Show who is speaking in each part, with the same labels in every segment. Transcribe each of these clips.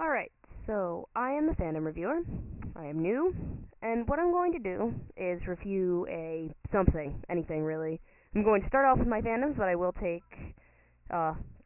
Speaker 1: Alright, so I am the Fandom reviewer. I am new, and what I'm going to do is review anything really. I'm going to start off with my fandoms, but I will take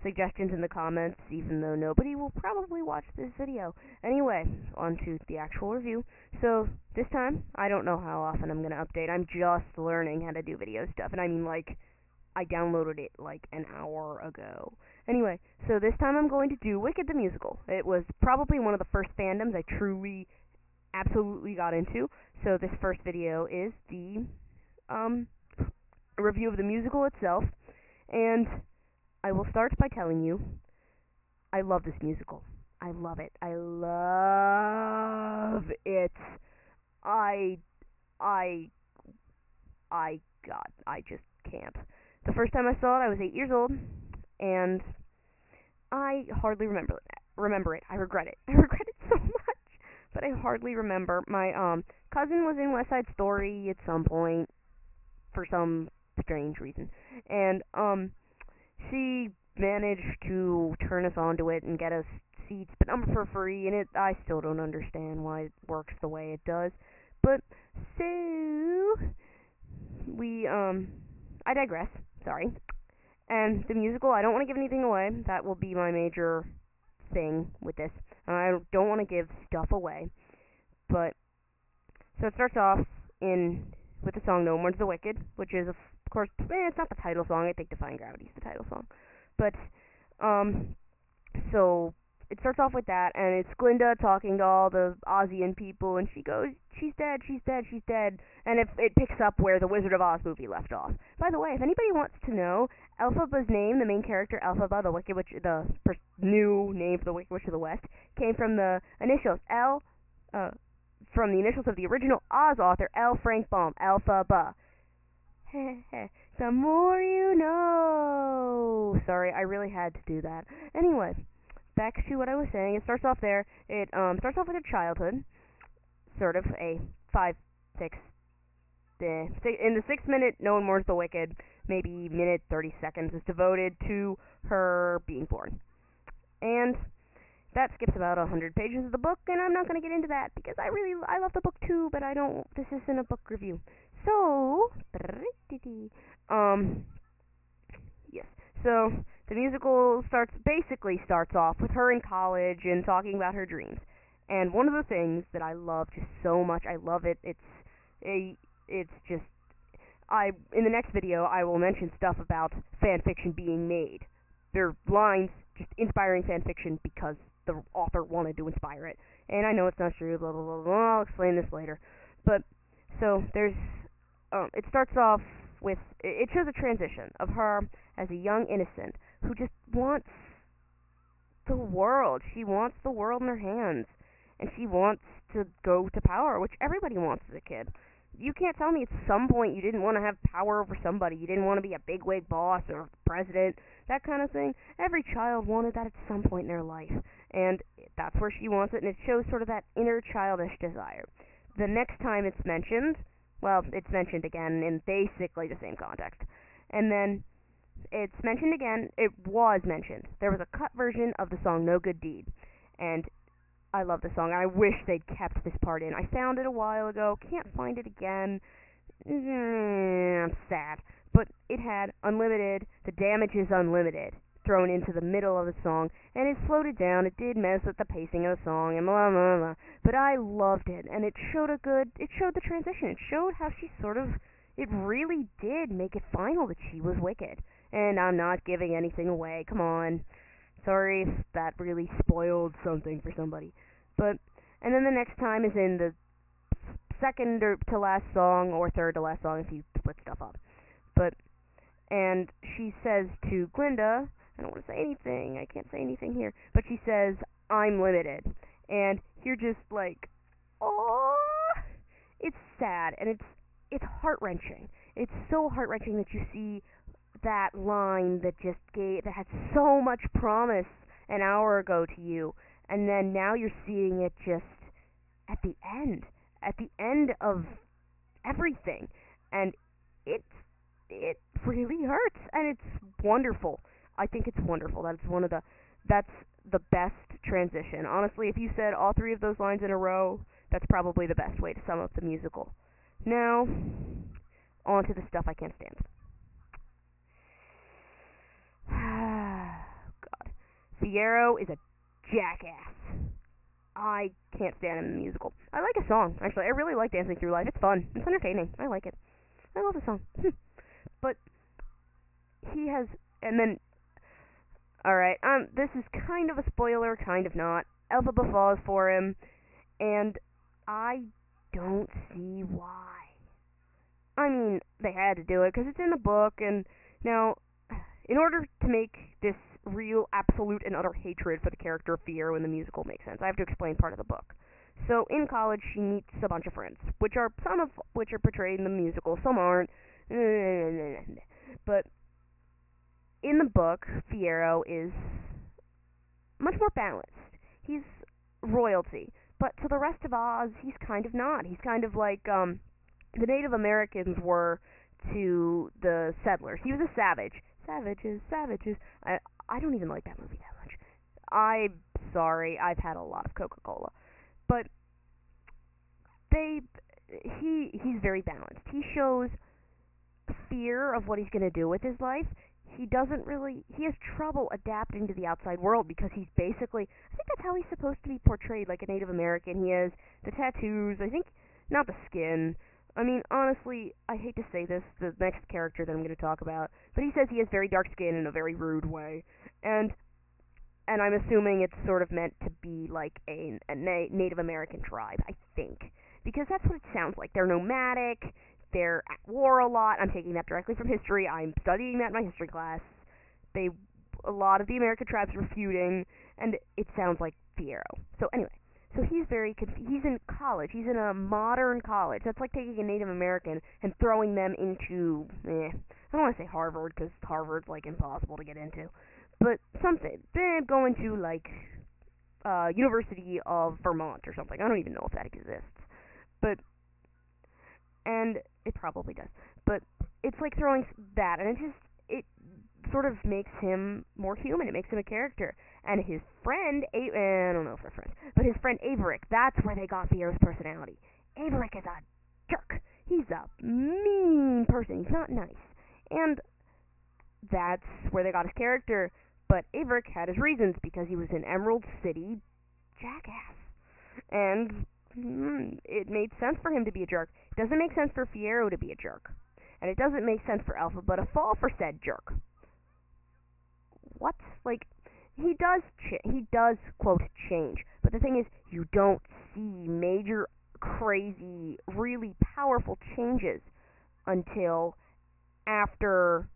Speaker 1: suggestions in the comments, even though nobody will probably watch this video. Anyway, on to the actual review. So, this time, I don't know how often I'm going to update. I'm just learning how to do video stuff, and I mean, I downloaded it an hour ago. Anyway, so this time I'm going to do Wicked the Musical. It was probably one of the first fandoms I truly, absolutely got into. So this first video is the review of the musical itself. And I will start by telling you, I love this musical. I love it. I love it. God, I just can't. The first time I saw it, I was 8 years old, and I hardly remember it. I regret it. I regret it so much, but I hardly remember. My cousin was in West Side Story at some point for some strange reason, and she managed to turn us onto it and get us seats, but not for free. And I still don't understand why it works the way it does. But so I digress. Sorry. And the musical, I don't want to give anything away. That will be my major thing with this. I don't want to give stuff away. But, so it starts off with the song No More's the Wicked, which is, of course, it's not the title song. I think Defying Gravity is the title song. But, so it starts off with that, and it's Glinda talking to all the Ozian people, and she goes, she's dead, she's dead, she's dead, and it picks up where the Wizard of Oz movie left off. By the way, if anybody wants to know, Elphaba's name, the main character, Elphaba, the Wicked Witch, new name for the Wicked Witch of the West, came from the initials from the initials of the original Oz author, L. Frank Baum, Elphaba. The more you know. Sorry, I really had to do that. Anyway, back to what I was saying. It starts off there. It starts off with her childhood, sort of a in the 6-minute No One Mourns the Wicked, maybe minute 30 seconds is devoted to her being born. And that skips about 100 pages of the book, and I'm not going to get into that because I love the book too, but this isn't a book review. So, yes. So, the musical basically starts off with her in college and talking about her dreams. And one of the things that I love just so much, I love it, it's just, in the next video, I will mention stuff about fan fiction being made. There are lines just inspiring fan fiction because the author wanted to inspire it. And I know it's not true, blah, blah, blah, blah, I'll explain this later. But, so, it starts off with, it shows a transition of her as a young innocent who just wants the world. She wants the world in her hands. And she wants to go to power, which everybody wants as a kid. You can't tell me at some point you didn't want to have power over somebody. You didn't want to be a bigwig boss or president, that kind of thing. Every child wanted that at some point in their life. And that's where she wants it, and it shows sort of that inner childish desire. The next time it's mentioned, well, it's mentioned again in basically the same context. And then it's mentioned again. It was mentioned. There was a cut version of the song No Good Deed. And I love the song. I wish they'd kept this part in. I found it a while ago. Can't find it again. I'm sad. But it had unlimited, the damage is unlimited, thrown into the middle of the song, and it slowed it down. It did mess with the pacing of the song, and blah, blah, blah. But I loved it, and it showed the transition. It showed how she it really did make it final that she was wicked. And I'm not giving anything away. Come on. Sorry if that really spoiled something for somebody. And then the next time is in the second to last song, or third to last song if you split stuff up. And she says to Glinda, I don't want to say anything, I can't say anything here, but she says, I'm limited. And you're just like, oh, it's sad, and it's heart-wrenching. It's so heart-wrenching that you see that line that had so much promise an hour ago to you, and then now you're seeing it just at the end of everything, and it really hurts, and it's wonderful. I think it's wonderful. That's the best transition. Honestly, if you said all three of those lines in a row, that's probably the best way to sum up the musical. Now, on to the stuff I can't stand. God. Fiyero is a jackass. I can't stand him in the musical. I like a song, actually. I really like Dancing Through Life. It's fun. It's entertaining. I like it. I love the song. But he has, and then, alright, this is kind of a spoiler, kind of not. Elphaba falls for him, and I don't see why. I mean, they had to do it, because it's in the book, and now, in order to make this real, absolute, and utter hatred for the character of Fiyero in the musical make sense, I have to explain part of the book. So, in college, she meets a bunch of friends, some of which are portrayed in the musical, some aren't. But in the book, Fiyero is much more balanced. He's royalty, but to the rest of Oz, he's kind of not. He's kind of like the Native Americans were to the settlers. He was a savage. Savages, savages. I don't even like that movie that much. I'm sorry, I've had a lot of Coca-Cola. But he's very balanced. He shows fear of what he's going to do with his life. He has trouble adapting to the outside world because he's basically, I think that's how he's supposed to be portrayed, like a Native American. He has the tattoos, I think, not the skin. I mean, honestly, I hate to say this, the next character that I'm going to talk about, but he says he has very dark skin in a very rude way, and I'm assuming it's sort of meant to be like a Native American tribe, I think, because that's what it sounds like. They're nomadic, they're at war a lot. I'm taking that directly from history. I'm studying that in my history class. A lot of the American tribes were feuding, and it sounds like Fiyero. So anyway. So he's he's in college. He's in a modern college. That's like taking a Native American and throwing them into, I don't want to say Harvard, because Harvard's, like, impossible to get into. But something. They're going to, like, University of Vermont or something. I don't even know if that exists. And it probably does. But it's like throwing that, and it sort of makes him more human. It makes him a character. And his friend, I don't know if they're friends, but his friend Averick, that's where they got Fiyero's personality. Averick is a jerk. He's a mean person. He's not nice. And that's where they got his character. But Averick had his reasons because he was an Emerald City jackass. And it made sense for him to be a jerk. It doesn't make sense for Fiyero to be a jerk. And it doesn't make sense for Elphaba to fall for said jerk. What? Like, he does, quote, change. But the thing is, you don't see major, crazy, really powerful changes until after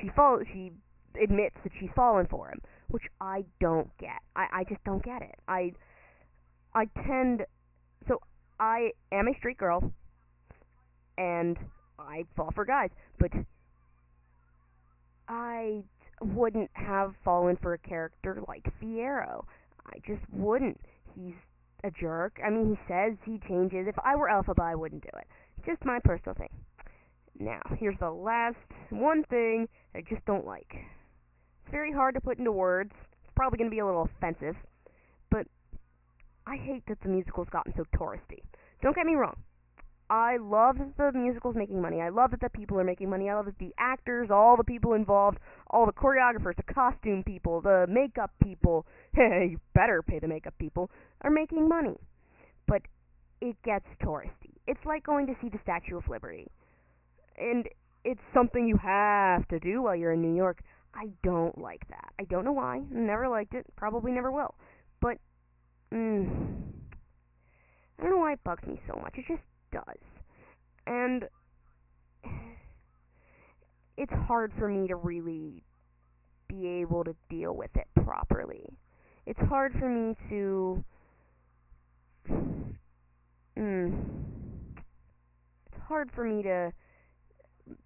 Speaker 1: she admits that she's fallen for him, which I don't get. I just don't get it. I am a straight girl, and I fall for guys, but I wouldn't have fallen for a character like Fiyero. I just wouldn't. He's a jerk. I mean, he says he changes. If I were Elphaba, I wouldn't do it. Just my personal thing. Now, here's the last one thing I just don't like. It's very hard to put into words. It's probably going to be a little offensive, but I hate that the musical's gotten so touristy. Don't get me wrong. I love that the musical's making money. I love that the people are making money. I love that the actors, all the people involved, all the choreographers, the costume people, the makeup people, you better pay the makeup people, are making money. But it gets touristy. It's like going to see the Statue of Liberty. And it's something you have to do while you're in New York. I don't like that. I don't know why. Never liked it. Probably never will. But, I don't know why it bugs me so much. It just does. And it's hard for me to really be able to deal with it properly. It's hard for me to it's hard for me to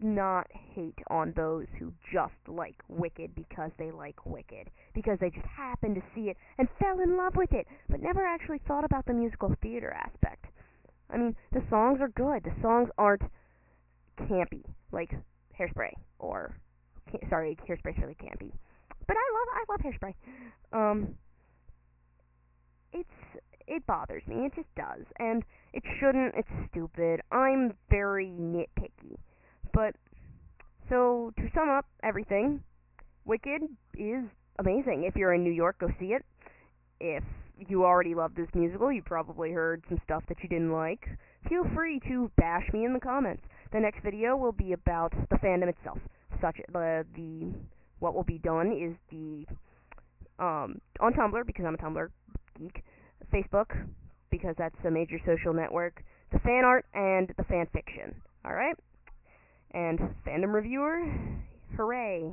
Speaker 1: not hate on those who just like Wicked because they like Wicked, because they just happened to see it and fell in love with it, but never actually thought about the musical theater aspect. I mean, the songs are good. The songs aren't campy, like Hairspray, or, sorry, Hairspray's really campy, But I love Hairspray. It's it bothers me. It just does, and it shouldn't. It's stupid. I'm very nitpicky. But so to sum up everything, Wicked is amazing. If you're in New York, go see it. If you already love this musical, you probably heard some stuff that you didn't like. Feel free to bash me in the comments. The next video will be about the fandom itself. The what will be done is the on Tumblr, because I'm a Tumblr geek, Facebook, because that's a major social network, the fan art, and the fan fiction. Alright? And fandom reviewer, hooray.